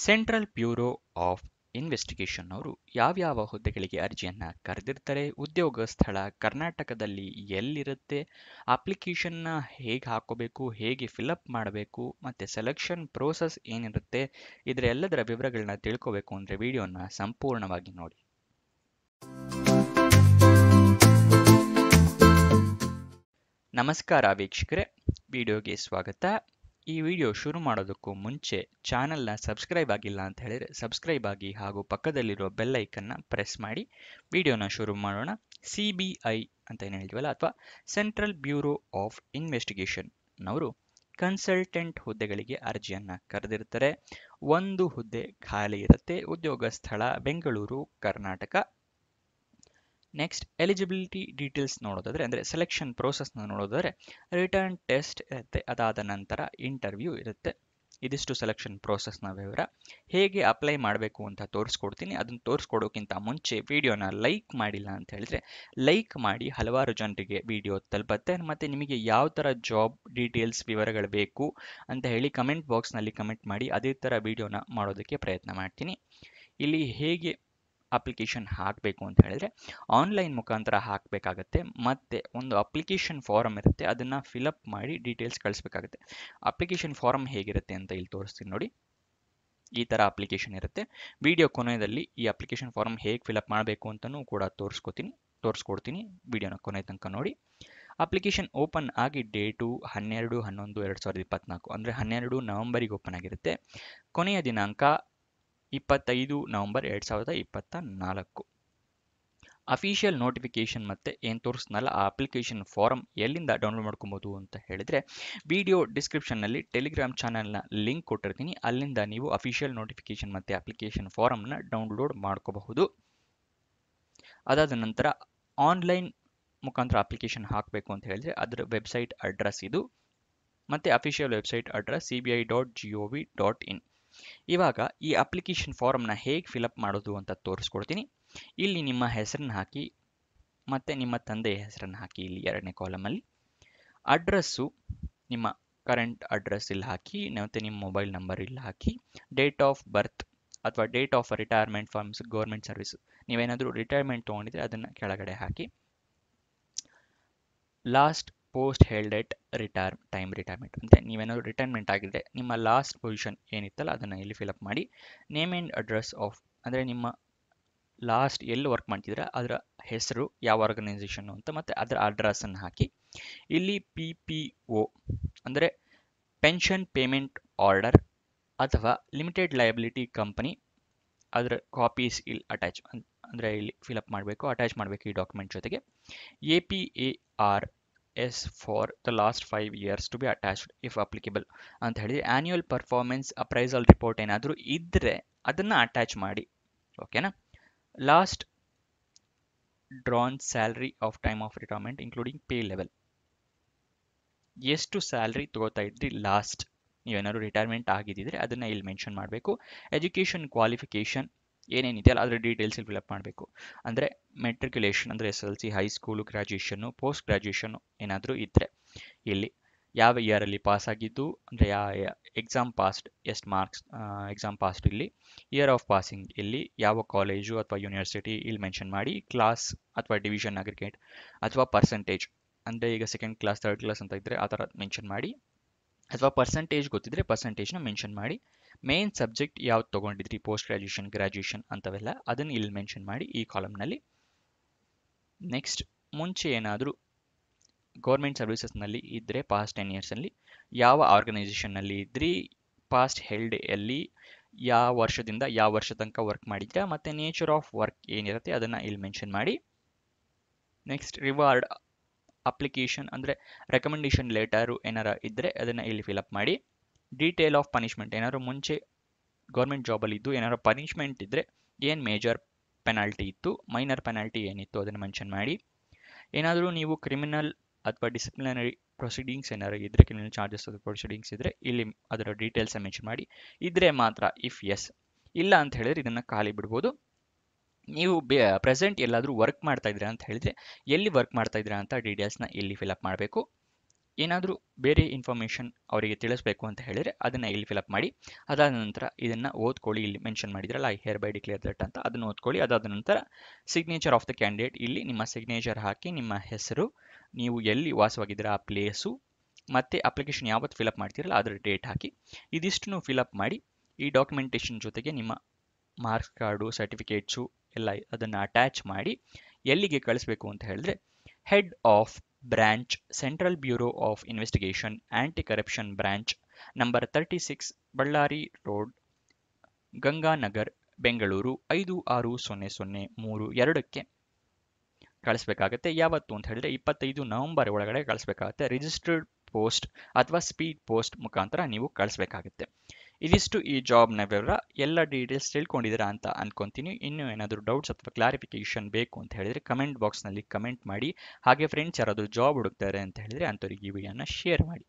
Central bureau of investigation ಅವರು ಯಾವ್ಯಾವ ಹುದ್ದೆಗಳಿಗೆ ಅರ್ಜಿಯನ್ನ ಕರೆದಿರ್ತಾರೆ, ಉದ್ಯೋಗ ಸ್ಥಳ ಕರ್ನಾಟಕದಲ್ಲಿ ಎಲ್ಲಿರುತ್ತೆ, ಅಪ್ಲಿಕೇಶನ್ನ ಹೇಗೆ ಹಾಕೋಬೇಕು, ಹೇಗೆ ಫಿಲಪ್ ಮಾಡಬೇಕು, ಮತ್ತೆ ಸೆಲೆಕ್ಷನ್ ಪ್ರೋಸೆಸ್ ಏನಿರುತ್ತೆ, ಇದರ ಎಲ್ಲದರ ವಿವರಗಳನ್ನ ತಿಳ್ಕೋಬೇಕು ಅಂದ್ರೆ ವಿಡಿಯೋನ ಸಂಪೂರ್ಣವಾಗಿ ನೋಡಿ. ನಮಸ್ಕಾರ ವೀಕ್ಷಕರೇ, ವಿಡಿಯೋಗೆ ಸ್ವಾಗತ. ಈ ವಿಡಿಯೋ ಶುರು ಮಾಡೋದಕ್ಕೂ ಮುಂಚೆ ಚಾನೆಲ್ನ ಸಬ್ಸ್ಕ್ರೈಬ್ ಆಗಿಲ್ಲ ಅಂತ ಹೇಳಿದ್ರೆ ಸಬ್ಸ್ಕ್ರೈಬ್ ಆಗಿ ಹಾಗೂ ಪಕ್ಕದಲ್ಲಿರೋ ಬೆಲ್ ಐಕನ್ನ ಪ್ರೆಸ್ ಮಾಡಿ. ವಿಡಿಯೋನ ಶುರು ಮಾಡೋಣ. CBI ಅಂತ ಏನು ಹೇಳ್ತೀವಲ್ಲ, ಅಥವಾ ಸೆಂಟ್ರಲ್ ಬ್ಯೂರೋ ಆಫ್ ಇನ್ವೆಸ್ಟಿಗೇಷನ್ ನವರು ಕನ್ಸಲ್ಟೆಂಟ್ ಹುದ್ದೆಗಳಿಗೆ ಅರ್ಜಿಯನ್ನ ಕರೆದಿರ್ತಾರೆ. ಒಂದು ಹುದ್ದೆ ಖಾಲಿ ಇರುತ್ತೆ. ಉದ್ಯೋಗ ಸ್ಥಳ Bengaluru, Karnataka. Next eligibility details ನೋಡೋದಾದ್ರೆ, ಅಂದರೆ ಸೆಲೆಕ್ಷನ್ ಪ್ರೋಸೆಸ್ನ ನೋಡೋದಾದ್ರೆ, ರಿಟರ್ನ್ ಟೆಸ್ಟ್ ಇರುತ್ತೆ, ಅದಾದ ನಂತರ ಇಂಟರ್ವ್ಯೂ ಇರುತ್ತೆ. ಇದಿಷ್ಟು ಸೆಲೆಕ್ಷನ್ ಪ್ರೋಸೆಸ್ನ ವಿವರ. ಹೇಗೆ ಅಪ್ಲೈ ಮಾಡಬೇಕು ಅಂತ ತೋರಿಸ್ಕೊಡ್ತೀನಿ. ಅದನ್ನು ತೋರಿಸ್ಕೊಡೋಕ್ಕಿಂತ ಮುಂಚೆ ವಿಡಿಯೋನ ಲೈಕ್ ಮಾಡಿಲ್ಲ ಅಂತ ಹೇಳಿದ್ರೆ ಲೈಕ್ ಮಾಡಿ, ಹಲವಾರು ಜನರಿಗೆ ವಿಡಿಯೋ ತಲುಪತ್ತೆ. ಮತ್ತು ನಿಮಗೆ ಯಾವ ಥರ ಜಾಬ್ ಡೀಟೇಲ್ಸ್ ವಿವರಗಳು ಬೇಕು ಅಂತ ಹೇಳಿ ಕಮೆಂಟ್ ಬಾಕ್ಸ್ನಲ್ಲಿ ಕಮೆಂಟ್ ಮಾಡಿ, ಅದೇ ಥರ ವಿಡಿಯೋನ ಮಾಡೋದಕ್ಕೆ ಪ್ರಯತ್ನ ಮಾಡ್ತೀನಿ. ಇಲ್ಲಿ ಹೇಗೆ ಅಪ್ಲಿಕೇಶನ್ ಹಾಕಬೇಕು ಅಂತ ಹೇಳಿದ್ರೆ, ಆನ್ಲೈನ್ ಮುಖಾಂತರ ಹಾಕಬೇಕಾಗತ್ತೆ. ಮತ್ತೆ ಒಂದು ಅಪ್ಲಿಕೇಶನ್ ಫಾರಮ್ ಇರುತ್ತೆ, ಅದನ್ನ ಫಿಲಪ್ ಮಾಡಿ ಡೀಟೇಲ್ಸ್ ಕಳಿಸ್ಬೇಕಾಗುತ್ತೆ. ಅಪ್ಲಿಕೇಶನ್ ಫಾರಮ್ ಹೇಗಿರುತ್ತೆ ಅಂತ ಇಲ್ಲಿ ತೋರಿಸ್ತೀನಿ ನೋಡಿ. ಈ ತರ ಅಪ್ಲಿಕೇಶನ್ ಇರುತ್ತೆ. ವಿಡಿಯೋ ಕೊನೆಯಲ್ಲಿ ಈ ಅಪ್ಲಿಕೇಶನ್ ಫಾರಮ್ ಹೇಗೆ ಫಿಲಪ್ ಮಾಡಬೇಕು ಅಂತಲೂ ಕೂಡ ತೋರಿಸ್ಕೊಡ್ತೀನಿ. ವಿಡಿಯೋನ ಕೊನೆ ತನಕ ನೋಡಿ. ಅಪ್ಲಿಕೇಶನ್ ಓಪನ್ ಆಗಿ ಡೇಟು 12/11/2024 ಅಂದರೆ 12 ನವೆಂಬರಿಗೆ ಓಪನ್ ಆಗಿರುತ್ತೆ. ಕೊನೆಯ ದಿನಾಂಕ 25 ನವೆಂಬರ್ 2024. ಅಫಿಷಿಯಲ್ ನೋಟಿಫಿಕೇಶನ್ ಮತ್ತೆ ಏನು ತೋರಿಸ್ನಲ್ಲ ಆ ಅಪ್ಲಿಕೇಶನ್ ಫಾರಮ್ ಎಲ್ಲಿಂದ ಡೌನ್ಲೋಡ್ ಮಾಡ್ಕೊಬೋದು ಅಂತ ಹೇಳಿದ್ರೆ, ವಿಡಿಯೋ ಡಿಸ್ಕ್ರಿಪ್ಷನ್ನಲ್ಲಿ ಟೆಲಿಗ್ರಾಮ್ ಚಾನಲ್ನ ಲಿಂಕ್ ಕೊಟ್ಟಿರ್ತೀನಿ. ಅಲ್ಲಿಂದ ನೀವು ಅಫಿಷಿಯಲ್ ನೋಟಿಫಿಕೇಶನ್ ಮತ್ತೆ ಅಪ್ಲಿಕೇಶನ್ ಫಾರಮ್ನ ಡೌನ್ಲೋಡ್ ಮಾಡ್ಕೋಬಹುದು. ಅದಾದ ನಂತರ ಆನ್ಲೈನ್ ಮುಖಾಂತರ ಅಪ್ಲಿಕೇಶನ್ ಹಾಕಬೇಕು ಅಂತ ಹೇಳಿದ್ರೆ ಅದರ ವೆಬ್ಸೈಟ್ ಅಡ್ರೆಸ್ ಇದು. ಮತ್ತೆ ಅಫಿಷಿಯಲ್ ವೆಬ್ಸೈಟ್ ಅಡ್ರೆಸ್ cbi.gov.in. ಇವಾಗ ಈ ಅಪ್ಲಿಕೇಶನ್ ಫಾರಮ್ನ ಹೇಗೆ ಫಿಲಪ್ ಮಾಡೋದು ಅಂತ ತೋರಿಸ್ಕೊಡ್ತೀನಿ. ಇಲ್ಲಿ ನಿಮ್ಮ ಹೆಸರನ್ನ ಹಾಕಿ ಮತ್ತೆ ನಿಮ್ಮ ತಂದೆಯ ಹೆಸರನ್ನು ಹಾಕಿ. ಇಲ್ಲಿ ಎರಡನೇ ಕಾಲಮಲ್ಲಿ ಅಡ್ರೆಸ್ಸು, ನಿಮ್ಮ ಕರೆಂಟ್ ಅಡ್ರೆಸ್ ಇಲ್ಲಿ ಹಾಕಿ, ಮತ್ತೆ ನಿಮ್ಮ ಮೊಬೈಲ್ ನಂಬರ್ ಇಲ್ಲಿ ಹಾಕಿ. ಡೇಟ್ ಆಫ್ ಬರ್ತ್ ಅಥವಾ date of retirement forms government service, ನೀವೇನಾದರೂ ರಿಟೈರ್ಮೆಂಟ್ ತೊಗೊಂಡಿದ್ರೆ ಅದನ್ನು ಕೆಳಗಡೆ ಹಾಕಿ. Last post held at retirement ಅಂತ, ನೀವೇನಾದರೂ ರಿಟೈರ್ಮೆಂಟ್ ಆಗಿದ್ರೆ ನಿಮ್ಮ ಲಾಸ್ಟ್ ಪೊಸಿಷನ್ ಏನಿತ್ತಲ್ಲ ಅದನ್ನು ಇಲ್ಲಿ ಫಿಲಪ್ ಮಾಡಿ. ನೇಮ್ ಆ್ಯಂಡ್ ಅಡ್ರೆಸ್ ಆಫ್ ಅಂದರೆ ನಿಮ್ಮ ಲಾಸ್ಟ್ ಎಲ್ಲಿ ವರ್ಕ್ ಮಾಡ್ತಿದ್ರೆ ಅದರ ಹೆಸರು, ಯಾವ ಆರ್ಗನೈಸೇಷನ್ ಅಂತ, ಮತ್ತು ಅದರ ಅಡ್ರೆಸ್ಸನ್ನು ಹಾಕಿ. ಇಲ್ಲಿ PPO ಅಂದರೆ ಪೆನ್ಷನ್ ಪೇಮೆಂಟ್ ಆರ್ಡರ್ ಅಥವಾ ಲಿಮಿಟೆಡ್ ಲಯಬಿಲಿಟಿ ಕಂಪನಿ, ಅದರ ಕಾಪೀಸ್ ಇಲ್ಲಿ ಅಟ್ಯಾಚ್ ಅಂದರೆ ಇಲ್ಲಿ ಫಿಲಪ್ ಮಾಡಬೇಕು, ಅಟ್ಯಾಚ್ ಮಾಡಬೇಕು ಈ ಡಾಕ್ಯುಮೆಂಟ್ ಜೊತೆಗೆ. APARS for the last 5 years to be attached if applicable ಅಂತ ಹೇಳಿ. ಆನ್ಯುವಲ್ ಪರ್ಫಾರ್ಮೆನ್ಸ್ ಅಪ್ರೈಸಲ್ ರಿಪೋರ್ಟ್ ಏನಾದರೂ ಇದ್ದರೆ ಅದನ್ನು ಅಟ್ಯಾಚ್ ಮಾಡಿ. ಓಕೆನಾ. Last drawn salary of time of retirement including pay level, ಎಷ್ಟು ಸ್ಯಾಲರಿ ತಗೋತಾ ಇದ್ರಿ ಲಾಸ್ಟ್, ನೀವೇನಾದ್ರು ರಿಟೈರ್ಮೆಂಟ್ ಆಗಿದ್ದಿದ್ರೆ ಅದನ್ನು ಇಲ್ಲಿ ಮೆನ್ಷನ್ ಮಾಡಬೇಕು. ಎಜುಕೇಷನ್ ಕ್ವಾಲಿಫಿಕೇಷನ್ ಏನೇನಿದೆಯಲ್ಲ ಅದರ ಡೀಟೇಲ್ಸ್ ಇಲ್ಲಿ ಫಿಲಪ್ ಮಾಡಬೇಕು. ಅಂದರೆ ಮೆಟ್ರಿಕ್ಯುಲೇಷನ್ ಅಂದರೆ SSLC, ಹೈಸ್ಕೂಲು, ಗ್ರ್ಯಾಜುಯೇಷನ್ನು, ಪೋಸ್ಟ್ ಗ್ರ್ಯಾಜುಯೇಷನ್ನು ಏನಾದರೂ ಇದ್ದರೆ ಇಲ್ಲಿ ಯಾವ ಇಯರಲ್ಲಿ ಪಾಸ್ ಆಗಿದ್ದು, ಅಂದರೆ ಯಾವ ಎಕ್ಸಾಮ್ ಪಾಸ್ಡ್, ಎಷ್ಟು ಮಾರ್ಕ್ಸ್ ಎಕ್ಸಾಮ್ ಪಾಸ್ಡ್, ಇಲ್ಲಿ ಇಯರ್ ಆಫ್ ಪಾಸಿಂಗ್, ಇಲ್ಲಿ ಯಾವ ಕಾಲೇಜು ಅಥವಾ ಯೂನಿವರ್ಸಿಟಿ ಇಲ್ಲಿ ಮೆನ್ಷನ್ ಮಾಡಿ. ಕ್ಲಾಸ್ ಅಥವಾ ಡಿವಿಷನ್ ಅಗ್ರಿಗೇಟ್ ಅಥವಾ ಪರ್ಸೆಂಟೇಜ್, ಅಂದರೆ ಈಗ ಸೆಕೆಂಡ್ ಕ್ಲಾಸ್ ಥರ್ಡ್ ಕ್ಲಾಸ್ ಅಂತ ಇದ್ದರೆ ಆ ಥರ ಮೆನ್ಷನ್ ಮಾಡಿ, ಅಥವಾ ಪರ್ಸೆಂಟೇಜ್ ಗೊತ್ತಿದ್ರೆ ಪರ್ಸೆಂಟೇಜ್ನ ಮೆನ್ಷನ್ ಮಾಡಿ. ಮೇನ್ ಸಬ್ಜೆಕ್ಟ್ ಯಾವ್ದು ತೊಗೊಂಡಿದ್ರಿ, ಪೋಸ್ಟ್ ಗ್ರ್ಯಾಜುಯೇಷನ್, ಗ್ರ್ಯಾಜುಯೇಷನ್ ಅಂತವೆಲ್ಲ ಅದನ್ನು ಇಲ್ಲಿ ಮೆನ್ಷನ್ ಮಾಡಿ ಈ ಕಾಲಮ್ನಲ್ಲಿ. ನೆಕ್ಸ್ಟ್, ಮುಂಚೆ ಏನಾದರೂ ಗೌರ್ಮೆಂಟ್ ಸರ್ವಿಸಸ್ನಲ್ಲಿ ಇದ್ದರೆ ಪಾಸ್ಟ್ 10 yearsಲ್ಲಿ ಯಾವ ಆರ್ಗನೈಸೇಷನ್ನಲ್ಲಿ ಇದ್ರಿ, ಪಾಸ್ಟ್ ಹೆಲ್ಡ್ ಎಲ್ಲಿ, ಯಾವ ವರ್ಷದಿಂದ ಯಾವ ವರ್ಷ ತನಕ ವರ್ಕ್ ಮಾಡಿದ್ರೆ, ಮತ್ತು ನೇಚರ್ ಆಫ್ ವರ್ಕ್ ಏನಿರುತ್ತೆ ಅದನ್ನು ಇಲ್ಲಿ ಮೆನ್ಷನ್ ಮಾಡಿ. ನೆಕ್ಸ್ಟ್, ರಿವಾರ್ಡ್ ಅಪ್ಲಿಕೇಶನ್ ಅಂದರೆ ರೆಕಮೆಂಡೇಶನ್ ಲೆಟರು ಏನಾರ ಇದ್ದರೆ ಅದನ್ನು ಇಲ್ಲಿ ಫಿಲಪ್ ಮಾಡಿ. ಡೀಟೇಲ್ ಆಫ್ ಪನಿಷ್ಮೆಂಟ್, ಏನಾದ್ರು ಮುಂಚೆ ಗೌರ್ಮೆಂಟ್ ಜಾಬಲ್ಲಿ ಇದ್ದು ಏನಾದ್ರು ಪನಿಷ್ಮೆಂಟ್ ಇದ್ದರೆ, ಏನು ಮೇಜರ್ ಪೆನಾಲ್ಟಿ ಇತ್ತು, ಮೈನರ್ ಪೆನಾಲ್ಟಿ ಏನಿತ್ತು ಅದನ್ನು ಮೆನ್ಷನ್ ಮಾಡಿ. ಏನಾದರೂ ನೀವು ಕ್ರಿಮಿನಲ್ ಅಥವಾ ಡಿಸಿಪ್ಲಿನರಿ ಪ್ರೊಸೀಡಿಂಗ್ಸ್ ಏನಾದ್ರು ಇದ್ದರೆ, ಕ್ರಿಮಿನಲ್ ಚಾರ್ಜಸ್ ಅಥವಾ ಪ್ರೊಸೀಡಿಂಗ್ಸ್ ಇದ್ದರೆ ಇಲ್ಲಿ ಅದರ ಡೀಟೇಲ್ಸ್ ಮೆನ್ಷನ್ ಮಾಡಿ. ಇದ್ರೆ ಮಾತ್ರ ಇಫ್ ಎಸ್, ಇಲ್ಲ ಅಂತ ಹೇಳಿದ್ರೆ ಇದನ್ನು ಖಾಲಿ ಬಿಡ್ಬೋದು. ನೀವು ಪ್ರೆಸೆಂಟ್ ಎಲ್ಲಾದರೂ ವರ್ಕ್ ಮಾಡ್ತಾ ಇದ್ದೀರಾ ಅಂತ ಹೇಳಿದ್ರೆ ಎಲ್ಲಿ ವರ್ಕ್ ಮಾಡ್ತಾ ಇದ್ದೀರಾ ಅಂತ ಡೀಟೇಲ್ಸ್ನ ಇಲ್ಲಿ ಫಿಲಪ್ ಮಾಡಬೇಕು. ಏನಾದರೂ ಬೇರೆ ಇನ್ಫಾರ್ಮೇಷನ್ ಅವರಿಗೆ ತಿಳಿಸ್ಬೇಕು ಅಂತ ಹೇಳಿದರೆ ಅದನ್ನು ಇಲ್ಲಿ ಫಿಲಪ್ ಮಾಡಿ. ಅದಾದ ನಂತರ ಇದನ್ನು ಓದ್ಕೊಳ್ಳಿ, ಇಲ್ಲಿ ಮೆನ್ಷನ್ ಮಾಡಿದ್ರಲ್ಲ I hair by declare that ಅಂತ, ಅದನ್ನು ಓದ್ಕೊಳ್ಳಿ. ಅದಾದ ನಂತರ ಸಿಗ್ನೇಚರ್ ಆಫ್ ದ ಕ್ಯಾಂಡಿಡೇಟ್, ಇಲ್ಲಿ ನಿಮ್ಮ ಸಿಗ್ನೇಚರ್ ಹಾಕಿ ನಿಮ್ಮ ಹೆಸರು, ನೀವು ಎಲ್ಲಿ ವಾಸವಾಗಿದ್ದೀರ ಆ ಪ್ಲೇಸು, ಮತ್ತು ಅಪ್ಲಿಕೇಶನ್ ಯಾವತ್ತು ಫಿಲಪ್ ಮಾಡ್ತೀರಲ್ಲ ಅದರ ಡೇಟ್ ಹಾಕಿ. ಇದಿಷ್ಟನ್ನು ಫಿಲಪ್ ಮಾಡಿ ಈ ಡಾಕ್ಯುಮೆಂಟೇಷನ್ ಜೊತೆಗೆ ನಿಮ್ಮ ಮಾರ್ಕ್ಸ್ ಕಾರ್ಡು, ಸರ್ಟಿಫಿಕೇಟ್ಸು ಎಲ್ಲ ಅದನ್ನು ಅಟ್ಯಾಚ್ ಮಾಡಿ ಎಲ್ಲಿಗೆ ಕಳಿಸ್ಬೇಕು ಅಂತ ಹೇಳಿದ್ರೆ head of branch, central bureau of investigation anti corruption branch, number 36 Ballari road, Ganganagar, Bengaluru 560032ಕ್ಕೆ ಕಳಿಸ್ಬೇಕಾಗತ್ತೆ. ಯಾವತ್ತು ಅಂತ ಹೇಳಿದ್ರೆ 25 ನವೆಂಬರ್ ಒಳಗಡೆ ಕಳಿಸ್ಬೇಕಾಗತ್ತೆ. ರಿಜಿಸ್ಟರ್ಡ್ ಪೋಸ್ಟ್ ಅಥವಾ ಸ್ಪೀಡ್ ಪೋಸ್ಟ್ ಮುಖಾಂತರ ನೀವು ಕಳಿಸ್ಬೇಕಾಗುತ್ತೆ. ಇದಿಷ್ಟು ಈ ಜಾಬ್ನ ವಿವರ. ಎಲ್ಲ ಡೀಟೇಲ್ಸ್ ತಿಳ್ಕೊಂಡಿದ್ದೀರಾ ಅಂತ ಅನ್ಕೊಂತೀನಿ. ಇನ್ನೂ ಏನಾದರೂ ಡೌಟ್ಸ್ ಅಥವಾ ಕ್ಲಾರಿಫಿಕೇಶನ್ ಬೇಕು ಅಂತ ಹೇಳಿದ್ರೆ ಕಮೆಂಟ್ ಬಾಕ್ಸ್ನಲ್ಲಿ ಕಮೆಂಟ್ ಮಾಡಿ. ಹಾಗೆ ಫ್ರೆಂಡ್ಸ್ ಯಾರಾದರೂ ಜಾಬ್ ಹುಡುಕ್ತಾರೆ ಅಂತ ಹೇಳಿದ್ರೆ ಅಂಥವ್ರಿಗೆ ಈ ವಿಡಿಯೋನ ಶೇರ್ ಮಾಡಿ.